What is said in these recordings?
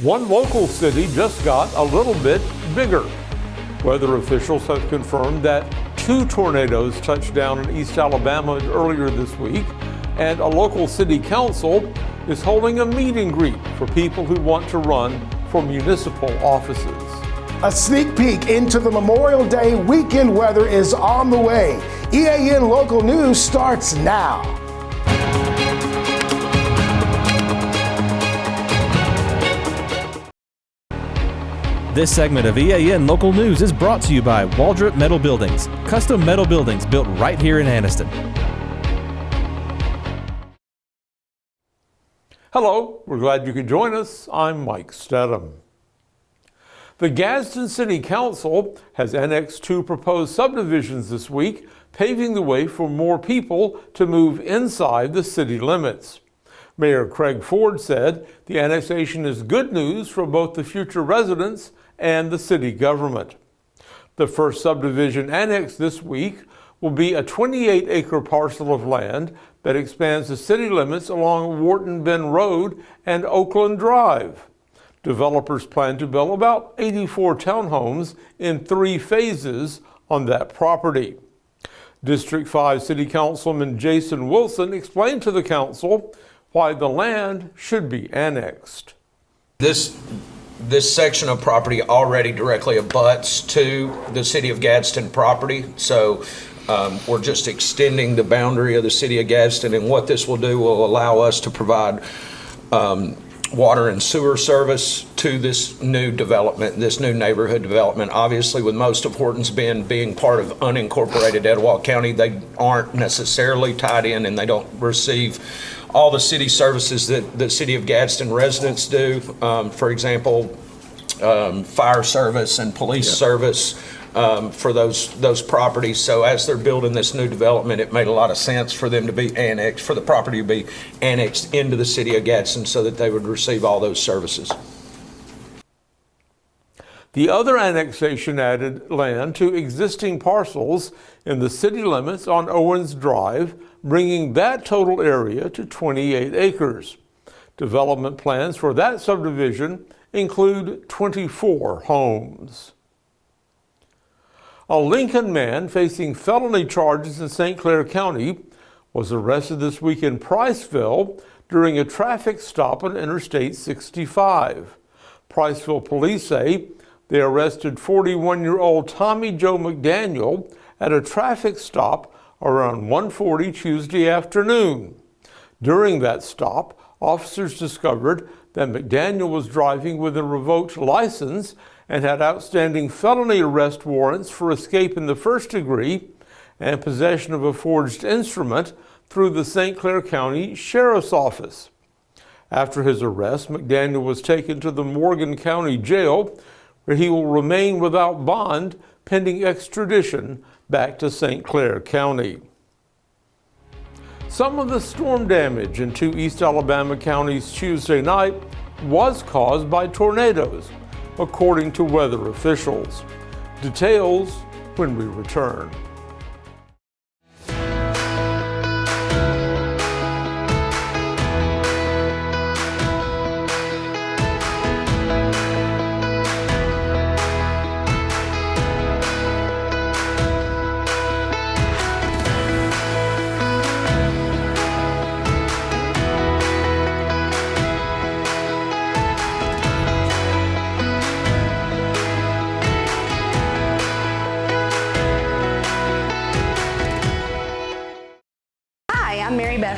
One local city just got a little bit bigger. Weather officials have confirmed that 2 tornadoes touched down in East Alabama earlier this week, and a local city council is holding a meet and greet for people who want to run for municipal offices. A sneak peek into the Memorial Day weekend weather is on the way. EAN Local News starts now. This segment of EAN Local News is brought to you by Waldrop Metal Buildings, custom metal buildings built right here in Anniston. Hello, we're glad you could join us. I'm Mike Stedham. The Gadsden City Council has annexed 2 proposed subdivisions this week, paving the way for more people to move inside the city limits. Mayor Craig Ford said the annexation is good news for both the future residents and the city government. The first subdivision annexed this week will be a 28-acre parcel of land that expands the city limits along Wharton Bend Road and Oakland Drive. Developers plan to build about 84 townhomes in 3 phases on that property. District 5 City Councilman Jason Wilson explained to the council why the land should be annexed. This section of property already directly abuts to the city of Gadsden property, so we're just extending the boundary of the city of Gadsden, and what this will do will allow us to provide water and sewer service to this new development, this new neighborhood development. Obviously, with most of Hortons Bend being part of unincorporated Etowah County, they aren't necessarily tied in and they don't receive all the city services that the city of Gadsden residents do. For example, fire service and police service for those properties. So as they're building this new development, it made a lot of sense for them to be annexed, for the property to be annexed into the city of Gadsden so that they would receive all those services. The other annexation added land to existing parcels in the city limits on Owens Drive, bringing that total area to 28 acres. Development plans for that subdivision include 24 homes. A Lincoln man facing felony charges in St. Clair County was arrested this week in Priceville during a traffic stop on Interstate 65. Priceville police say they arrested 41-year-old Tommy Joe McDaniel at a traffic stop around 1:40 Tuesday afternoon. During that stop, officers discovered that McDaniel was driving with a revoked license and had outstanding felony arrest warrants for escape in the first degree and possession of a forged instrument through the St. Clair County Sheriff's Office. After his arrest, McDaniel was taken to the Morgan County Jail, where he will remain without bond pending extradition back to St. Clair County. Some of the storm damage in 2 East Alabama counties Tuesday night was caused by tornadoes, according to weather officials. Details when we return.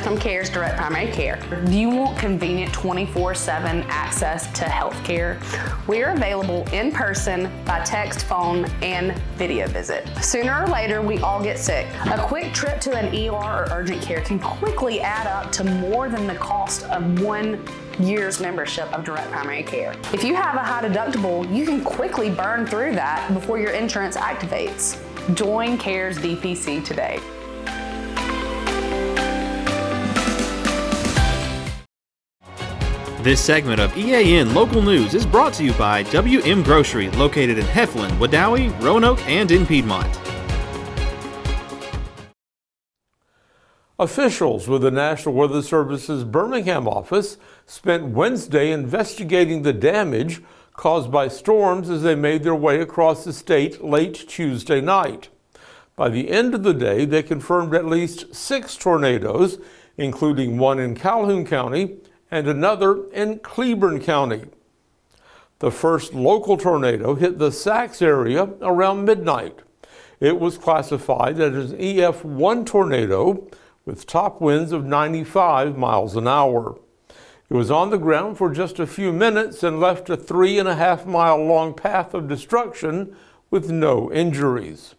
From CARE's Direct Primary Care. Do you want convenient 24/7 access to health care? We're available in person, by text, phone, and video visit. Sooner or later, we all get sick. A quick trip to an ER or urgent care can quickly add up to more than the cost of 1 year's membership of Direct Primary Care. If you have a high deductible, you can quickly burn through that before your insurance activates. Join CARE's DPC today. This segment of EAN Local News is brought to you by WM Grocery, located in Heflin, Wadowee, Roanoke, and in Piedmont. Officials with the National Weather Service's Birmingham office spent Wednesday investigating the damage caused by storms as they made their way across the state late Tuesday night. By the end of the day, they confirmed at least 6 tornadoes, including one in Calhoun County and another in Cleburne County. The first local tornado hit the Sachs area around midnight. It was classified as an EF1 tornado with top winds of 95 miles an hour. It was on the ground for just a few minutes and left a 3.5-mile long path of destruction with no injuries.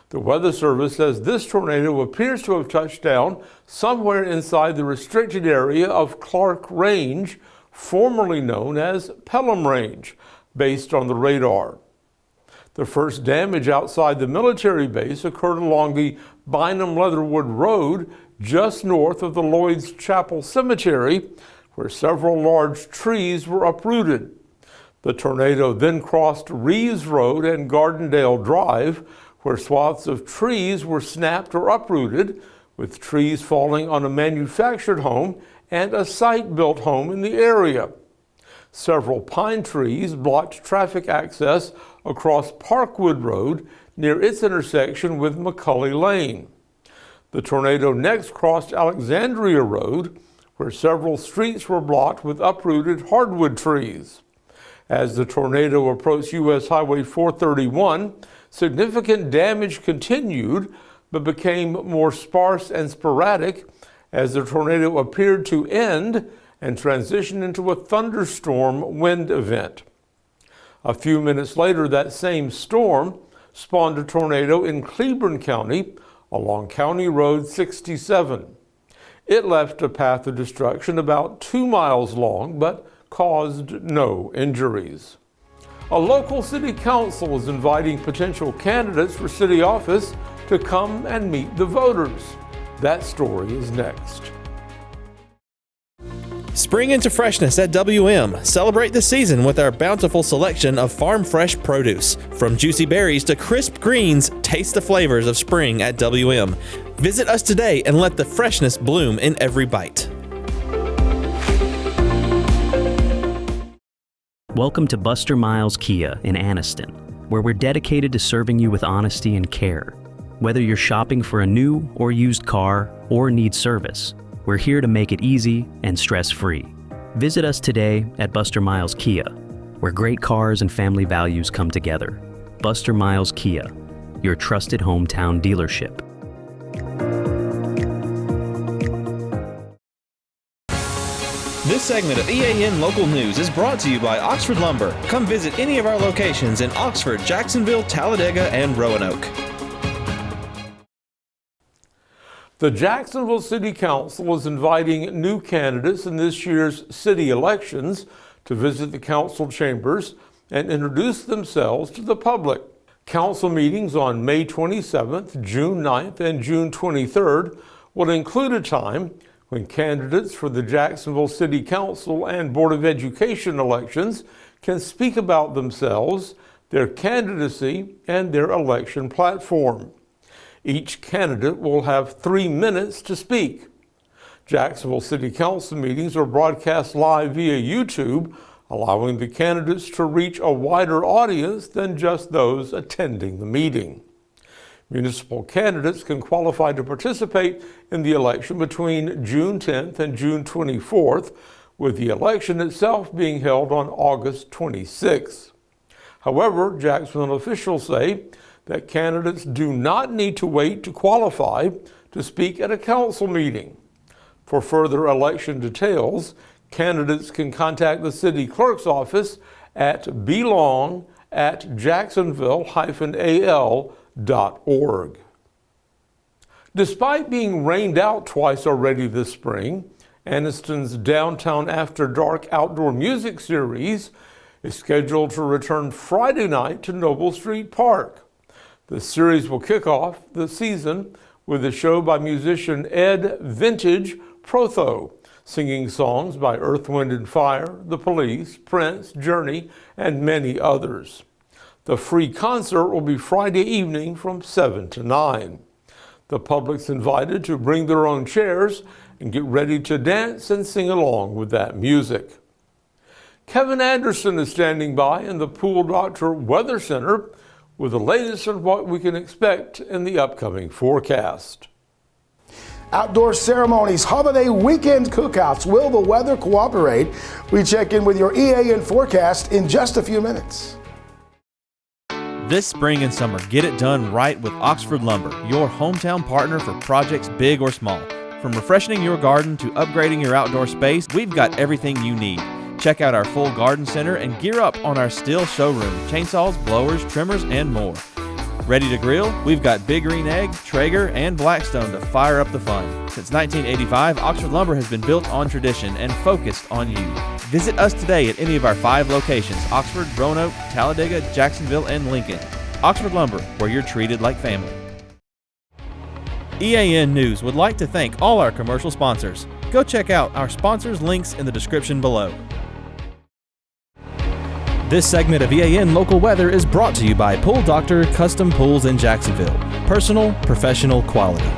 The Weather Service says this tornado appears to have touched down somewhere inside the restricted area of Clark Range, formerly known as Pelham Range, based on the radar. The first damage outside the military base occurred along the Bynum Leatherwood Road just north of the Lloyd's Chapel Cemetery, where several large trees were uprooted. The tornado then crossed Reeves Road and Gardendale Drive, where swaths of trees were snapped or uprooted, with trees falling on a manufactured home and a site-built home in the area. Several pine trees blocked traffic access across Parkwood Road near its intersection with McCulley Lane. The tornado next crossed Alexandria Road, where several streets were blocked with uprooted hardwood trees. As the tornado approached U.S. Highway 431, significant damage continued but became more sparse and sporadic as the tornado appeared to end and transition into a thunderstorm wind event. A few minutes later, that same storm spawned a tornado in Cleburne County along County Road 67. It left a path of destruction about 2 miles long, but caused no injuries. A local city council is inviting potential candidates for city office to come and meet the voters. That story is next. Spring into freshness at WM. Celebrate the season with our bountiful selection of farm fresh produce. From juicy berries to crisp greens, taste the flavors of spring at WM. Visit us today and let the freshness bloom in every bite. Welcome to Buster Miles Kia in Anniston, where we're dedicated to serving you with honesty and care. Whether you're shopping for a new or used car or need service, we're here to make it easy and stress-free. Visit us today at Buster Miles Kia, where great cars and family values come together. Buster Miles Kia, your trusted hometown dealership. This segment of EAN Local News is brought to you by Oxford Lumber. Come visit any of our locations in Oxford, Jacksonville, Talladega, and Roanoke. The Jacksonville City Council is inviting new candidates in this year's city elections to visit the council chambers and introduce themselves to the public. Council meetings on May 27th, June 9th, and June 23rd will include a time when candidates for the Jacksonville City Council and Board of Education elections can speak about themselves, their candidacy, and their election platform. Each candidate will have 3 minutes to speak. Jacksonville City Council meetings are broadcast live via YouTube, allowing the candidates to reach a wider audience than just those attending the meeting. Municipal candidates can qualify to participate in the election between June 10th and June 24th, with the election itself being held on August 26th. However, Jacksonville officials say that candidates do not need to wait to qualify to speak at a council meeting. For further election details, candidates can contact the city clerk's office at belong@jacksonville-al.org. Despite being rained out twice already this spring, Anniston's Downtown After Dark outdoor music series is scheduled to return Friday night to Noble Street Park. The series will kick off the season with a show by musician Ed Vintage Protho, singing songs by Earth, Wind and Fire, The Police, Prince, Journey, and many others. The free concert will be Friday evening from 7 to 9. The public's invited to bring their own chairs and get ready to dance and sing along with that music. Kevin Anderson is standing by in the Pool Doctor Weather Center with the latest on what we can expect in the upcoming forecast. Outdoor ceremonies, holiday weekend cookouts. Will the weather cooperate? We check in with your EAN forecast in just a few minutes. This spring and summer, get it done right with Oxford Lumber, your hometown partner for projects big or small. From refreshing your garden to upgrading your outdoor space, we've got everything you need. Check out our full garden center and gear up on our Stihl showroom, chainsaws, blowers, trimmers, and more. Ready to grill? We've got Big Green Egg, Traeger, and Blackstone to fire up the fun. Since 1985, Oxford Lumber has been built on tradition and focused on you. Visit us today at any of our 5 locations: Oxford, Roanoke, Talladega, Jacksonville, and Lincoln. Oxford Lumber, where you're treated like family. EAN News would like to thank all our commercial sponsors. Go check out our sponsors' links in the description below. This segment of EAN Local Weather is brought to you by Pool Doctor Custom Pools in Jacksonville. Personal, professional quality.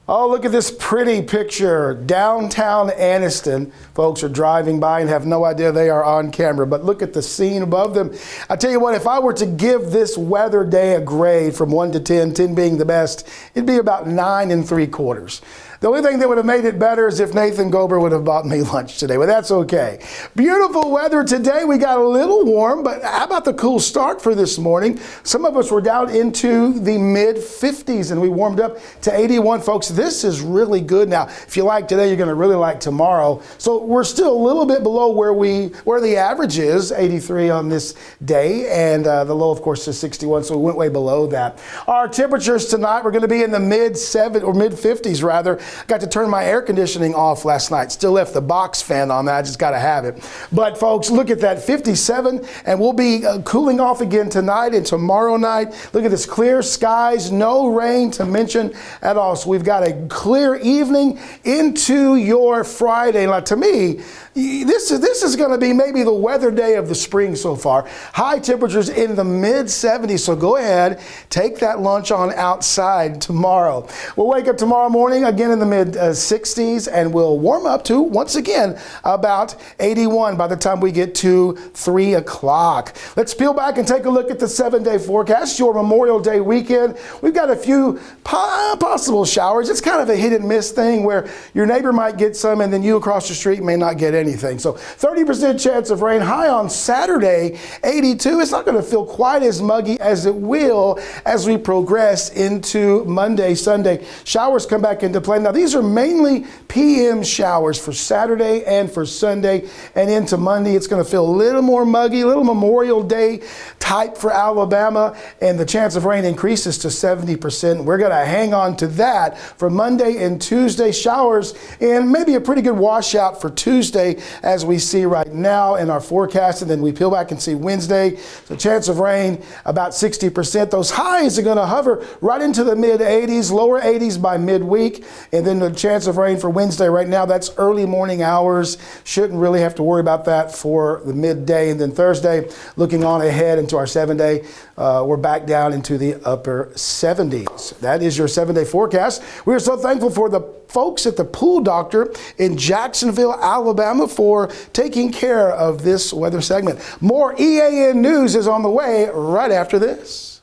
Oh, look at this pretty picture. Downtown Anniston. Folks are driving by and have no idea they are on camera, but look at the scene above them. I tell you what, if I were to give this weather day a grade from 1 to 10, 10 being the best, it'd be about 9 3/4. The only thing that would have made it better is if Nathan Gober would have bought me lunch today, but that's okay. Beautiful weather today. We got a little warm, but how about the cool start for this morning? Some of us were down into the mid-50s and we warmed up to 81, folks. This is really good. Now, if you like today, you're going to really like tomorrow. So we're still a little bit below where the average is, 83 on this day, and the low, of course, is 61, so we went way below that. Our temperatures tonight, we're going to be in the mid-50s rather. Got to turn my air conditioning off last night. Still left the box fan on that. I just got to have it. But folks, look at that, 57, and we'll be cooling off again tonight and tomorrow night. Look at this, clear skies, no rain to mention at all. So we've got a clear evening into your Friday. Now, to me, this is going to be maybe the weather day of the spring so far. High temperatures in the mid-70s, so go ahead, take that lunch on outside tomorrow. We'll wake up tomorrow morning again in the mid-60s, and we'll warm up to, once again, about 81 by the time we get to 3 o'clock. Let's peel back and take a look at the 7-day forecast. Your Memorial Day weekend, we've got a few possible showers. It's kind of a hit and miss thing where your neighbor might get some and then you across the street may not get anything. So 30% chance of rain. High on Saturday, 82. It's not going to feel quite as muggy as it will as we progress into Monday, Sunday. Showers come back into play. Now, these are mainly PM showers for Saturday and for Sunday, and into Monday. It's going to feel a little more muggy, a little Memorial Day type for Alabama, and the chance of rain increases to 70%. We're going to hang on to that for Monday and Tuesday. Showers and maybe a pretty good washout for Tuesday as we see right now in our forecast, and then we peel back and see Wednesday. The chance of rain about 60%. Those highs are going to hover right into the mid-80s, lower 80s by midweek, and then the chance of rain for Wednesday right now, that's early morning hours. Shouldn't really have to worry about that for the midday. And then Thursday, looking on ahead into our 7-day, we're back down into the upper 70s. That is your 7-day forecast. We are so thankful for the folks at the Pool Doctor in Jacksonville, Alabama, for taking care of this weather segment. More EAN news is on the way right after this.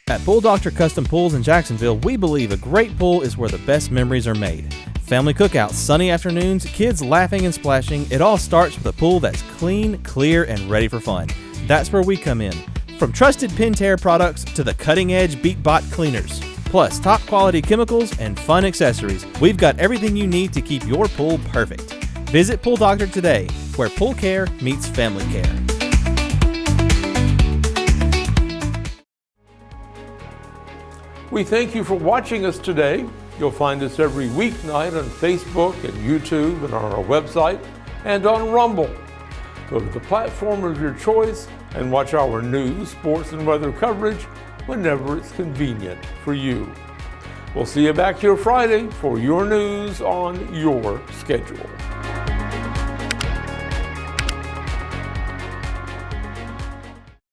At Pool Doctor Custom Pools in Jacksonville, we believe a great pool is where the best memories are made. Family cookouts, sunny afternoons, kids laughing and splashing, it all starts with a pool that's clean, clear, and ready for fun. That's where we come in. From trusted Pentair products to the cutting-edge BeatBot cleaners, plus top quality chemicals and fun accessories, we've got everything you need to keep your pool perfect. Visit Pool Doctor today, where pool care meets family care. We thank you for watching us today. You'll find us every weeknight on Facebook and YouTube and on our website and on Rumble. Go to the platform of your choice and watch our news, sports, and weather coverage whenever it's convenient for you. We'll see you back here Friday for your news on your schedule.